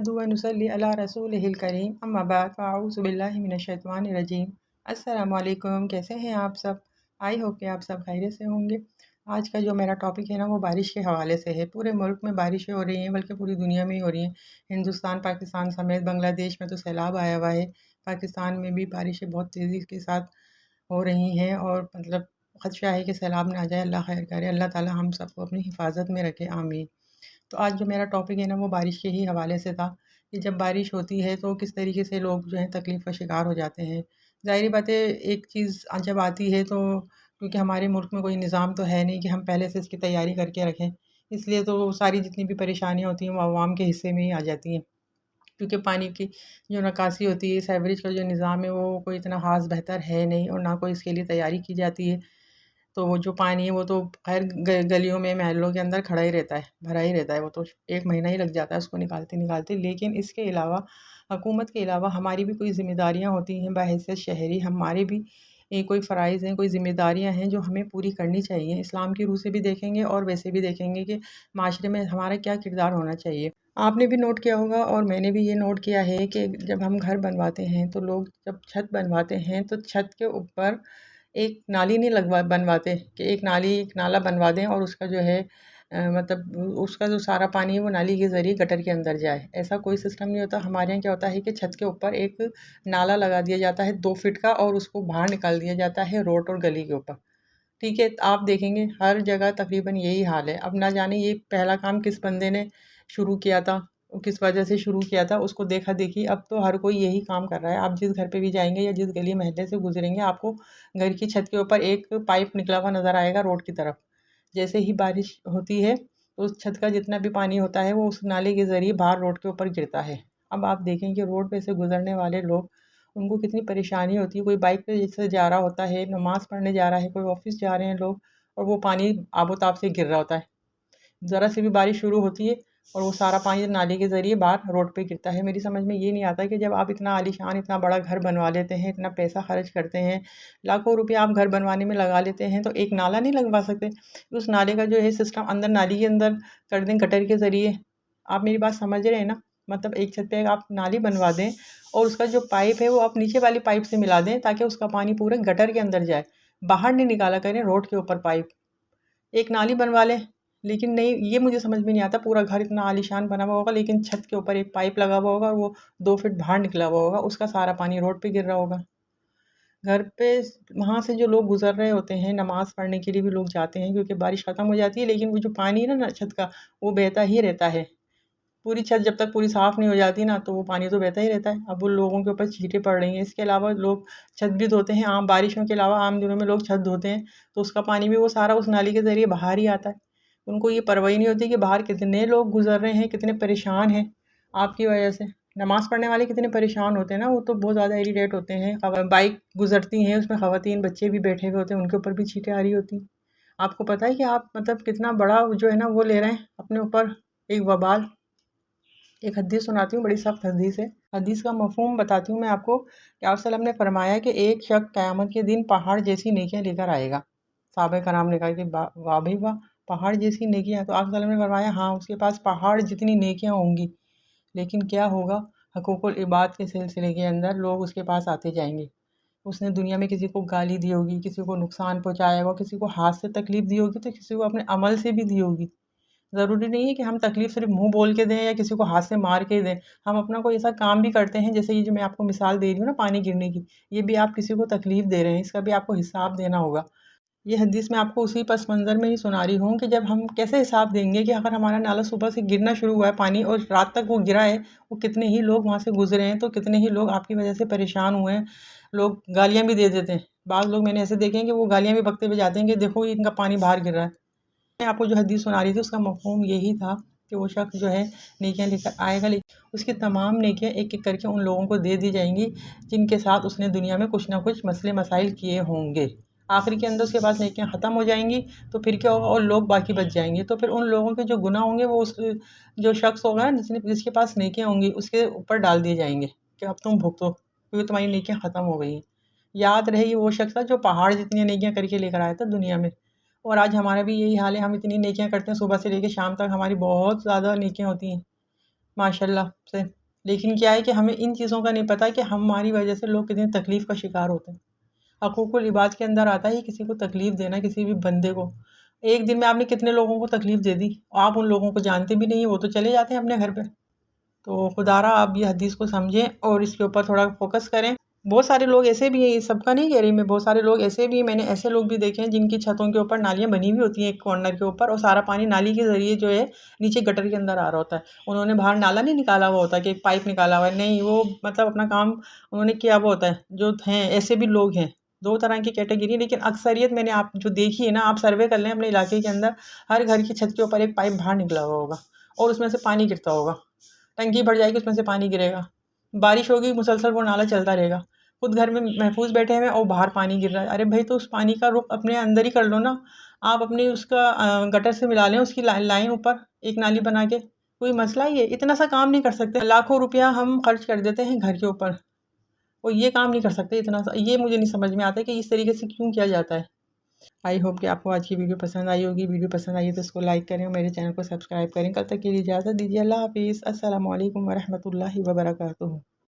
नहमदु व नुसल्ली अला रसूलिहिल करीम अम्मा बाद फ़अऊज़ु बिल्लाहि मिनश्शैतानिर रजीम। अस्सलामु अलैकुम, कैसे हैं आप सब? आई होप कि आप सब खैरियत से होंगे। आज का जो मेरा टॉपिक है ना वो बारिश के हवाले से है। पूरे मुल्क में बारिशें हो रही हैं, बल्कि पूरी दुनिया में ही हो रही हैं। हिंदुस्तान, पाकिस्तान समेत बांग्लादेश में तो सैलाब आया हुआ है। पाकिस्तान में भी बारिशें बहुत तेज़ी के साथ हो रही हैं और मतलब ख़दशा है कि सैलाब ना आ जाए। अल्लाह खैर करे, अल्लाह ताला हम सबको अपनी हिफाज़त में रखे, आमीन। तो आज जो मेरा टॉपिक है ना वो बारिश के ही हवाले से था कि जब बारिश होती है तो किस तरीके से लोग जो है तकलीफ़ का शिकार हो जाते हैं। ज़ाहिर बात है, एक चीज़ जब आती है तो क्योंकि हमारे मुल्क में कोई निज़ाम तो है नहीं कि हम पहले से इसकी तैयारी करके रखें, इसलिए तो सारी जितनी भी परेशानियाँ होती हैं वो अवाम के हिस्से में ही आ जाती हैं। क्योंकि पानी की जो निकासी होती है, सीवरेज का जो निज़ाम है वो कोई इतना ख़ास बेहतर है नहीं और ना कोई इसके लिए तैयारी की जाती है। तो वो जो पानी है वो तो खैर गलियों में मोहल्लों के अंदर खड़ा ही रहता है, भरा ही रहता है। वो तो 1 महीना ही लग जाता है उसको निकालते-निकालते। लेकिन इसके अलावा हुकूमत के अलावा हमारी भी कोई ज़िम्मेदारियाँ होती हैं बहैसियत शहरी। हमारे भी कोई फ़राइज़ हैं, कोई ज़िम्मेदारियाँ हैं जो हमें पूरी करनी चाहिए। इस्लाम की रूह से भी देखेंगे और वैसे भी देखेंगे कि माशरे में हमारा क्या किरदार होना चाहिए। आपने भी नोट किया होगा और मैंने भी ये नोट किया है कि जब हम घर बनवाते हैं तो लोग जब छत बनवाते हैं तो छत के ऊपर एक नाली नहीं बनवाते कि एक नाला बनवा दें और उसका जो है मतलब उसका जो सारा पानी है वो नाली के ज़रिए गटर के अंदर जाए। ऐसा कोई सिस्टम नहीं होता। हमारे यहाँ क्या होता है कि छत के ऊपर एक नाला लगा दिया जाता है 2 फीट का और उसको बाहर निकाल दिया जाता है रोड और गली के ऊपर। ठीक है, आप देखेंगे हर जगह तकरीबन यही हाल है। अब ना जाने ये पहला काम किस बंदे ने शुरू किया था, किस वजह से शुरू किया था, उसको देखा-देखी अब तो हर कोई यही काम कर रहा है। आप जिस घर पे भी जाएँगे या जिस गली मोहल्ले से गुज़रेंगे, आपको घर की छत के ऊपर एक पाइप निकला हुआ नज़र आएगा रोड की तरफ। जैसे ही बारिश होती है, तो उस छत का जितना भी पानी होता है, वो उस नाले के ज़रिए बाहर रोड के ऊपर गिरता है। अब आप देखें कि रोड पे से गुज़रने वाले लोग, उनको कितनी परेशानी होती है। कोई बाइक पे से जा रहा होता है, नमाज़ पढ़ने जा रहा है, कोई ऑफ़िस जा रहे हैं लोग और वो पानी आबो-ताब से गिर रहा होता है। ज़रा सी भी बारिश शुरू होती है और वो सारा पानी नाले के ज़रिए बाहर रोड पे गिरता है। मेरी समझ में ये नहीं आता कि जब आप इतना आलीशान, इतना बड़ा घर बनवा लेते हैं, इतना पैसा खर्च करते हैं, लाखों रुपए आप घर बनवाने में लगा लेते हैं, तो एक नाला नहीं लगवा सकते? उस नाले का जो है सिस्टम अंदर नाली के अंदर कर दें गटर के ज़रिए। आप मेरी बात समझ रहे हैं ना? मतलब एक छत पे आप नाली बनवा दें और उसका जो पाइप है वो आप नीचे वाली पाइप से मिला दें ताकि उसका पानी पूरे गटर के अंदर जाए। बाहर नहीं निकाला करें रोड के ऊपर पाइप। एक नाली बनवा लें, लेकिन नहीं, ये मुझे समझ में नहीं आता। पूरा घर इतना आलीशान बना हुआ होगा लेकिन छत के ऊपर एक पाइप लगा हुआ होगा और वो 2 फीट बाहर निकला हुआ होगा, उसका सारा पानी रोड पे गिर रहा होगा। घर पे वहाँ से जो लोग गुज़र रहे होते हैं, नमाज़ पढ़ने के लिए भी लोग जाते हैं क्योंकि बारिश ख़त्म हो जाती है, लेकिन वो जो पानी है ना छत का, वो बहता ही रहता है। पूरी छत जब तक पूरी साफ़ नहीं हो जाती ना, तो वो पानी तो बहता ही रहता है। अब उन लोगों के ऊपर छींटें पड़ रही हैं। इसके अलावा लोग छत भी धोते हैं। आम बारिशों के अलावा आम दिनों में लोग छत धोते हैं, तो उसका पानी भी वो सारा उस नाली के ज़रिए बाहर ही आता है। उनको ये परवाह ही नहीं होती कि बाहर कितने लोग गुज़र रहे हैं, कितने परेशान हैं आपकी वजह से। नमाज़ पढ़ने वाले कितने परेशान होते हैं ना, वो तो बहुत ज़्यादा इरिटेट होते हैं। बाइक गुज़रती हैं, उसमें ख़वातीन बच्चे भी बैठे हुए होते हैं, उनके ऊपर भी छींटें आ रही होती हैं। आपको पता है कि आप मतलब कितना बड़ा जो है ना वो ले रहे हैं अपने ऊपर एक वबाल। एक हदीस सुनाती हूँ, बड़ी सख्त हदीस है। हदीस का मफ़हूम बताती हूँ मैं आपको कि आप सल्लल्लाहु अलैहि वसल्लम ने फ़रमाया कि एक शख़्स क़यामत के दिन पहाड़ जैसी नेकियां लेकर आएगा। सहाबा कराम ने कहा कि वाह भाई वाह, पहाड़ जैसी नेकियां? तो आप सल्लल्लाहु अलैहि वसल्लम ने फ़रमाया हाँ, उसके पास पहाड़ जितनी नेकियां होंगी। लेकिन क्या होगा, हकूक़ुल इबाद के सिलसिले के अंदर लोग उसके पास आते जाएंगे। उसने दुनिया में किसी को गाली दी होगी, किसी को नुकसान पहुँचाया होगा, किसी को हाथ से तकलीफ़ दी होगी, तो किसी को अपने अमल से भी दी होगी। ज़रूरी नहीं है कि हम तकलीफ़ सिर्फ़ मुँह बोल के दें या किसी को हाथ से मार के दें। हम अपना कोई ऐसा काम भी करते हैं, जैसे ये जो मैं आपको मिसाल दे रही हूँ ना पानी गिरने की, ये भी आप किसी को तकलीफ़ दे रहे हैं, इसका भी आपको हिसाब देना होगा। ये हदीस मैं आपको उसी पस मंज़र में ही सुना रही हूँ कि जब हम कैसे हिसाब देंगे कि अगर हमारा नाला सुबह से गिरना शुरू हुआ है पानी और रात तक वो गिरा है, वो कितने ही लोग वहाँ से गुज़रे हैं, तो कितने ही लोग आपकी वजह से परेशान हुए हैं। लोग गालियाँ भी दे देते हैं। बाज़ लोग मैंने ऐसे देखे हैं कि वो गालियाँ भी बकते हुए जाते हैं कि देखो इनका पानी बाहर गिर रहा है। मैं आपको जो हदीस सुना रही थी उसका मफ़हूम यही था कि वो शख़्स जो है नेकियां लेकर आएगा, लेकिन उसकी तमाम नेकियां एक-एक करके उन लोगों को दे दी जाएँगी जिनके साथ उसने दुनिया में कुछ ना कुछ मसले मसाइल किए होंगे। आखिर के अंदर उसके पास नेकियां ख़त्म हो जाएँगी, तो फिर क्या होगा और लोग बाकी बच जाएँगे। तो फिर उन लोगों के जो गुनाह होंगे वो उस जो शख़्स होगा ना जिसके पास नेकियां होंगी उसके ऊपर डाल दिए जाएँगे कि अब तुम भुगतो क्योंकि तुम्हारी नेकियां ख़त्म हो गई हैं। याद रहे ये वो शख़्स था जो पहाड़ जितनी नेकियां करके लेकर आया था दुनिया में। और आज हमारा भी यही हाल है, हम इतनी नेकियां करते हैं, सुबह से लेके शाम तक हमारी बहुत ज़्यादा नेकियां होती हैं। माशाल्लाह से। लेकिन क्या है कि हमें इन चीज़ों का नहीं पता कि हमारी वजह से लोग कितनी तकलीफ़ का शिकार होते हैं। हक़ूक़ुल इबाद के अंदर आता है किसी को तकलीफ़ देना, किसी भी बंदे को। एक दिन में आपने कितने लोगों को तकलीफ़ दे दी, आप उन लोगों को जानते भी नहीं हैं, वो तो चले जाते हैं अपने घर पे। तो खुदारा आप ये हदीस को समझें और इसके ऊपर थोड़ा फ़ोकस करें। बहुत सारे लोग ऐसे भी हैं, सबका नहीं कह रही मैं, बहुत सारे लोग ऐसे भी हैं, मैंने ऐसे लोग भी देखे हैं जिनकी छतों के ऊपर नालियाँ बनी हुई होती हैं एक कॉर्नर के ऊपर, और सारा पानी नाली के ज़रिए जो है नीचे गटर के अंदर आ रहा होता है। उन्होंने बाहर नाला नहीं निकाला हुआ होता कि एक पाइप निकाला हुआ है, नहीं, वो मतलब अपना काम उन्होंने किया हुआ होता है। जो हैं ऐसे भी लोग हैं, 2 तरह की कैटेगरी, लेकिन अक्सरियत मैंने आप जो देखी है ना, आप सर्वे कर लें अपने इलाके के अंदर, हर घर की छत के ऊपर एक पाइप बाहर निकला हुआ होगा और उसमें से पानी गिरता होगा। टंकी भर जाएगी, उसमें से पानी गिरेगा। बारिश होगी, मुसलसल वो नाला चलता रहेगा। खुद घर में महफूज़ बैठे हुए हैं और बाहर पानी गिर रहा है। अरे भाई, तो उस पानी का रुख अपने अंदर ही कर लो ना। आप अपनी उसका गटर से मिला लें, उसकी लाइन ऊपर एक नाली बना के। कोई मसला ही है? इतना सा काम नहीं कर सकते? लाखों रुपया हम खर्च कर देते हैं घर के ऊपर और ये काम नहीं कर सकते इतना सा? ये मुझे नहीं समझ में आता कि इस तरीके से क्यों किया जाता है। आई होप कि आपको आज की वीडियो पसंद आई होगी। वीडियो पसंद आई है तो इसको लाइक करें और मेरे चैनल को सब्सक्राइब करें। कल तक के लिए इजाज़त दीजिए। अल्लाह हाफ़िज़। अस्सलामु अलैकुम व रहमतुल्लाहि व बरकातुहू।